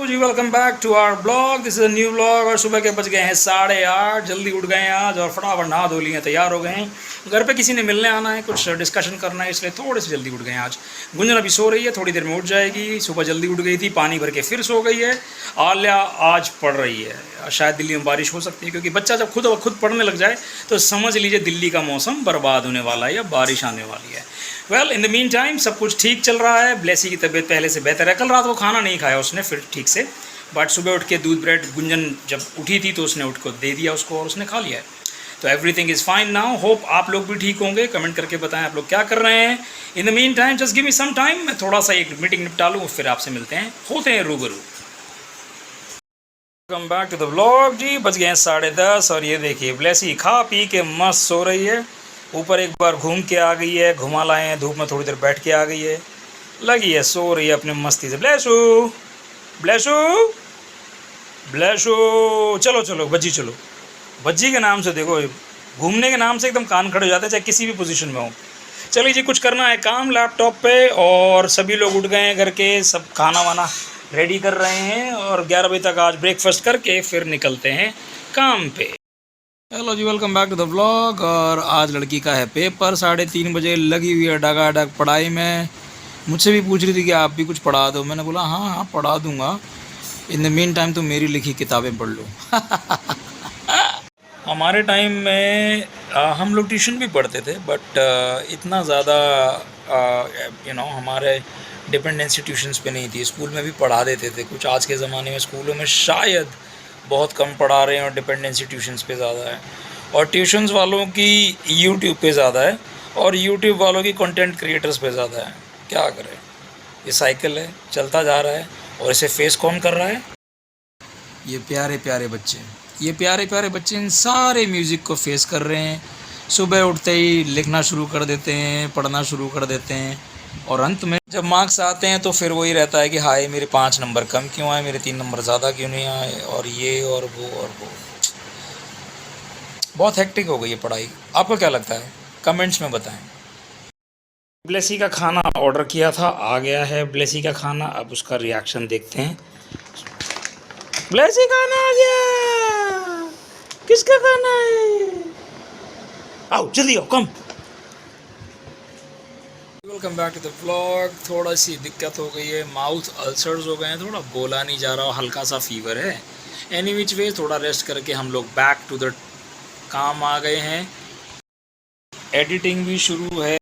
Ji, welcome back to our blog. This is a new blog. और सुबह के बज गए हैं 8:30। जल्दी उठ गए हैं आज और फटाफट नहा धो लिए, तैयार हो गए हैं। घर पे किसी ने मिलने आना है, कुछ डिस्कशन करना है, इसलिए थोड़े से जल्दी उठ गए हैं आज। गुंजन अभी सो रही है, थोड़ी देर में उठ जाएगी। सुबह जल्दी उठ गई थी, पानी भर के फिर सो गई है। आल्या आज पढ़ रही है। शायद दिल्ली में बारिश हो सकती है, क्योंकि बच्चा जब खुद पढ़ने लग जाए तो समझ लीजिए दिल्ली का मौसम बर्बाद होने वाला है या बारिश आने वाली है। Well, in the mean time सब कुछ ठीक चल रहा है। ब्लेसी की तबीयत पहले से बेहतर है। कल रात को खाना नहीं खाया उसने फिर ठीक से, बट सुबह उठ के दूध ब्रेड गुंजन जब उठी थी तो उसने उठ को दे दिया उसको और उसने खा लिया है। तो everything is fine now. Hope आप लोग भी ठीक होंगे। कमेंट करके बताएं आप लोग क्या कर रहे हैं। In the meantime just give me some time, मैं थोड़ा सा एक मीटिंग निपटा लूँ, फिर आपसे मिलते हैं, होते हैं रूबरू। Welcome back to the vlog जी। बज गए हैं 10:30 और ये देखिए ब्लेसी खा पी के मस्त सो रही है। ऊपर एक बार घूम के आ गई है, घुमा लाए हैं, धूप में थोड़ी देर बैठ के आ गई है, लगी है सो रही है अपने मस्ती से। ब्लेसू ब्लेसू ब्लेसू, चलो चलो बज्जी, चलो बज्जी के नाम से देखो, घूमने के नाम से एकदम कान खड़े हो जाते हैं, चाहे किसी भी पोजीशन में हो। चलिए जी, कुछ करना है काम लैपटॉप पे। और सभी लोग उठ गए हैं घर के, सब खाना वाना रेडी कर रहे हैं और 11 बजे तक आज ब्रेकफास्ट करके फिर निकलते हैं काम पे। हेलो जी, welcome back to the vlog. और आज लड़की का है पेपर, 3:30 बजे, लगी हुई है डगाडग पढ़ाई में। मुझसे भी पूछ रही थी कि आप भी कुछ पढ़ा दो। मैंने बोला हाँ हाँ पढ़ा दूंगा, इन द मीन टाइम तो मेरी लिखी किताबें पढ़ लो। हमारे टाइम में हम लोग ट्यूशन भी पढ़ते थे, बट इतना ज़्यादा हमारे डिपेंडेंसी ट्यूशन्स पे नहीं थी। स्कूल में भी पढ़ा देते थे कुछ। आज के ज़माने में स्कूलों में शायद बहुत कम पढ़ा रहे हैं और डिपेंडेंसी ट्यूशन्स पे ज़्यादा है। और ट्यूशन्स वालों की यूट्यूब पे ज़्यादा है और यूट्यूब वालों की कंटेंट क्रिएटर्स पे ज़्यादा है। क्या करें, ये साइकिल है, चलता जा रहा है। और इसे फेस कौन कर रहा है? ये प्यारे प्यारे बच्चे, ये प्यारे प्यारे बच्चे इन सारे म्यूज़िक को फेस कर रहे हैं। सुबह उठते ही लिखना शुरू कर देते हैं, पढ़ना शुरू कर देते हैं, और अंत में जब मार्क्स आते हैं तो फिर वही रहता है कि हाय मेरे 5 नंबर कम क्यों आए, मेरे 3 नंबर ज़्यादा क्यों नहीं आए, और ये और वो। बहुत हेक्टिक हो गई है पढ़ाई। आपको क्या लगता है? कमेंट्स में बताएं। ब्लेसी का खाना ऑर्डर किया था, आ गया है ब्लेसी का खाना। अब उसका रिएक्शन देखते हैं। ब्लेसी खाना आ गया। किसका खाना है? आओ जल्दी आओ, come. Welcome back to the vlog. थोड़ा सी दिक्कत हो गई है, माउथ अल्सर्स हो गए हैं, थोड़ा बोला नहीं जा रहा, हल्का सा फीवर है। एनी विच वे थोड़ा रेस्ट करके हम लोग बैक टू द काम आ गए हैं। एडिटिंग भी शुरू है।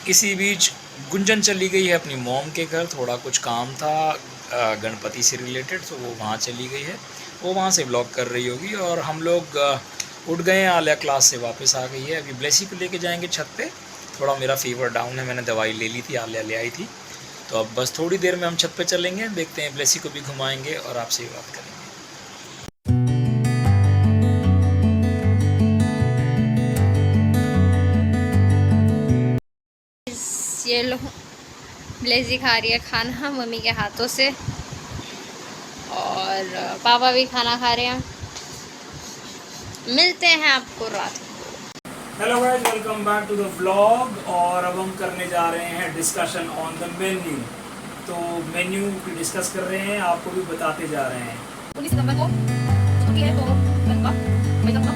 इसी बीच गुंजन चली गई है अपनी मॉम के घर, थोड़ा कुछ काम था गणपति से रिलेटेड, तो वो वहाँ चली गई है। वो वहाँ से व्लॉग कर रही होगी। और हम लोग उठ गए हैं, आलिया क्लास से वापस आ गई है। अभी ब्लेसी को लेके जाएंगे छत पे। थोड़ा मेरा फीवर डाउन है, मैंने दवाई ले ली थी, आलिया ले आई थी। तो अब बस थोड़ी देर में हम छत पे चलेंगे, देखते हैं, ब्लेसी को भी घुमाएंगे और आपसे भी बात करेंगे। ये लो, ब्लेसी खा रही है खाना मम्मी के हाथों से, और पापा भी खाना खा रहे हैं। मिलते हैं आपको रात को। Hello guys, welcome back to the vlog. और अब हम करने जा रहे हैं डिस्कशन ऑन द मेन्यू। तो मेन्यू की डिस्कस कर रहे हैं, आपको भी बताते जा रहे हैं। 19 सितंबर को छुट्टी है, तो मैं जाऊंगा।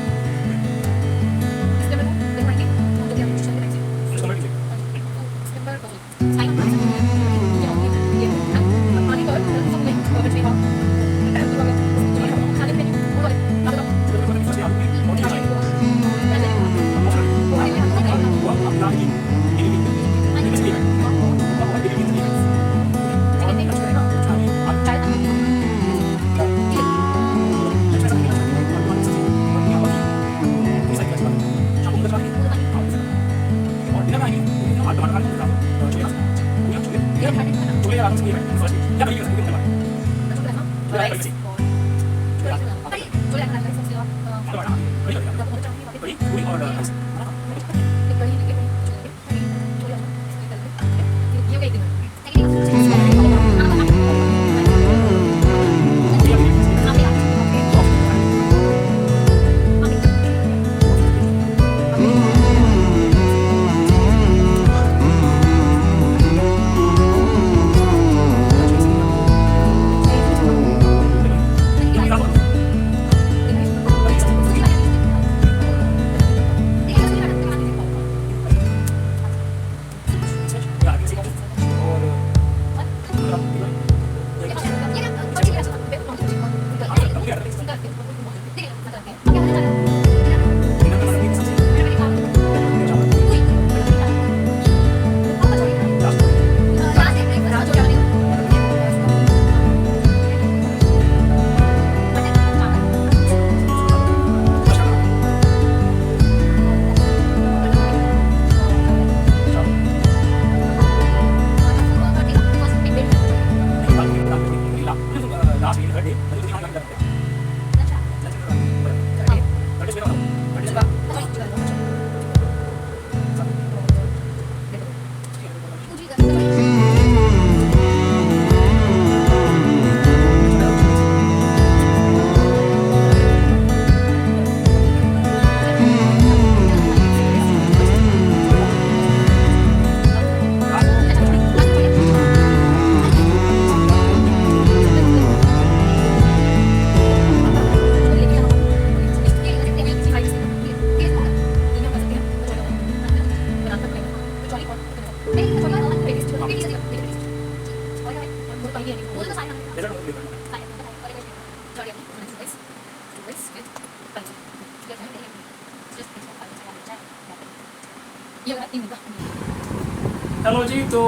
हेलो जी, तो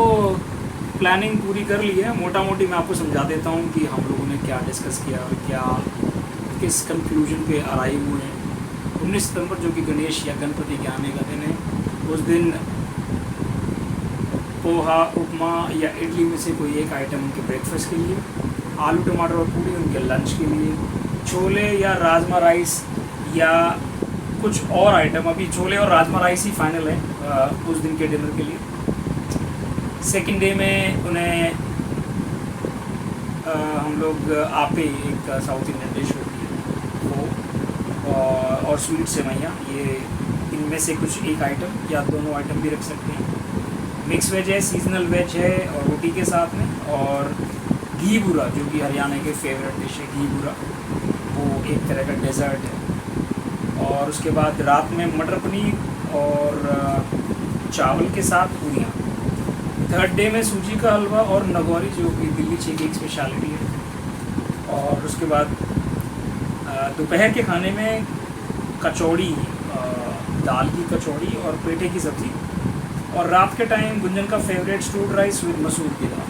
प्लानिंग पूरी कर ली है। मोटा मोटी मैं आपको समझा देता हूँ कि हम लोगों ने क्या डिस्कस किया और क्या किस कंक्लूजन पे अराइव हुए हैं। 19 सितंबर जो कि गणेश या गणपति के आने का दिन है, उस दिन पोहा, उपमा या इडली में से कोई एक आइटम उनके ब्रेकफास्ट के लिए, आलू टमाटर और पूरी उनके लंच के लिए, छोले या राजमा राइस या कुछ और आइटम, अभी छोले और राजमा राइस ही फाइनल है उस दिन के डिनर के लिए। सेकंड डे में उन्हें हम लोग आपे, एक साउथ इंडियन डिश होती है वो, और स्वीट सेवैयाँ, ये इनमें से कुछ एक आइटम या दोनों आइटम भी रख सकते हैं। मिक्स वेज है, सीजनल वेज है और रोटी के साथ में, और घी बूरा जो कि हरियाणा के फेवरेट डिश है, घी बूरा, वो एक तरह का डेजर्ट है। और उसके बाद रात में मटर पनीर और चावल के साथ पूरियाँ। थर्ड डे में सूजी का हलवा और नगौरी जो कि दिल्ली की एक स्पेशलिटी है। और उसके बाद दोपहर के खाने में कचौड़ी, दाल की कचौड़ी और पेठे की सब्ज़ी। और रात के टाइम गुंजन का फेवरेट स्टूड राइस विद मसूर की दाल।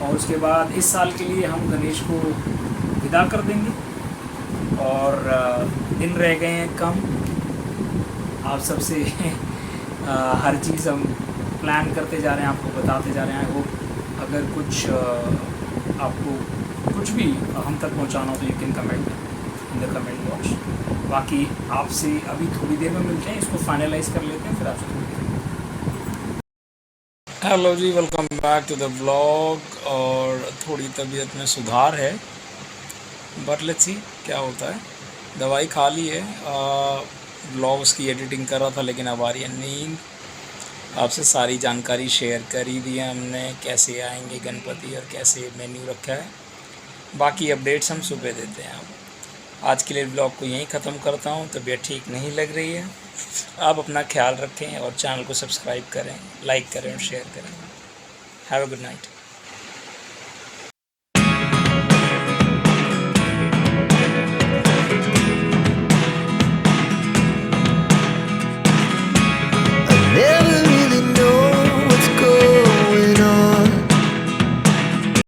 और उसके बाद इस साल के लिए हम गणेश को विदा कर देंगे और दिन रह गए हैं कम। आप सबसे हर चीज़ हम प्लान करते जा रहे हैं, आपको बताते जा रहे हैं। वो अगर कुछ आपको कुछ भी हम तक पहुंचाना हो तो you can comment in the comment box. बाकी आपसे अभी थोड़ी देर में मिलते हैं, इसको फाइनलाइज कर लेते हैं, फिर आपसे थोड़ी देर। हेलो जी, welcome back to the vlog. और थोड़ी तबीयत में सुधार है, बट लेट्स सी क्या होता है। दवाई खा ली है, व्लॉग्स की एडिटिंग कर रहा था, लेकिन अब आ रही है नींद। आपसे सारी जानकारी शेयर कर ही दी है हमने, कैसे आएंगे गणपति और कैसे मेन्यू रखा है। बाकी अपडेट्स हम सुबह देते हैं। अब आज के लिए व्लॉग को यहीं ख़त्म करता हूँ। तबीयत ठीक नहीं लग रही है। आप अपना ख्याल रखें और चैनल को सब्सक्राइब करें, लाइक करें और शेयर करें। Have a good night.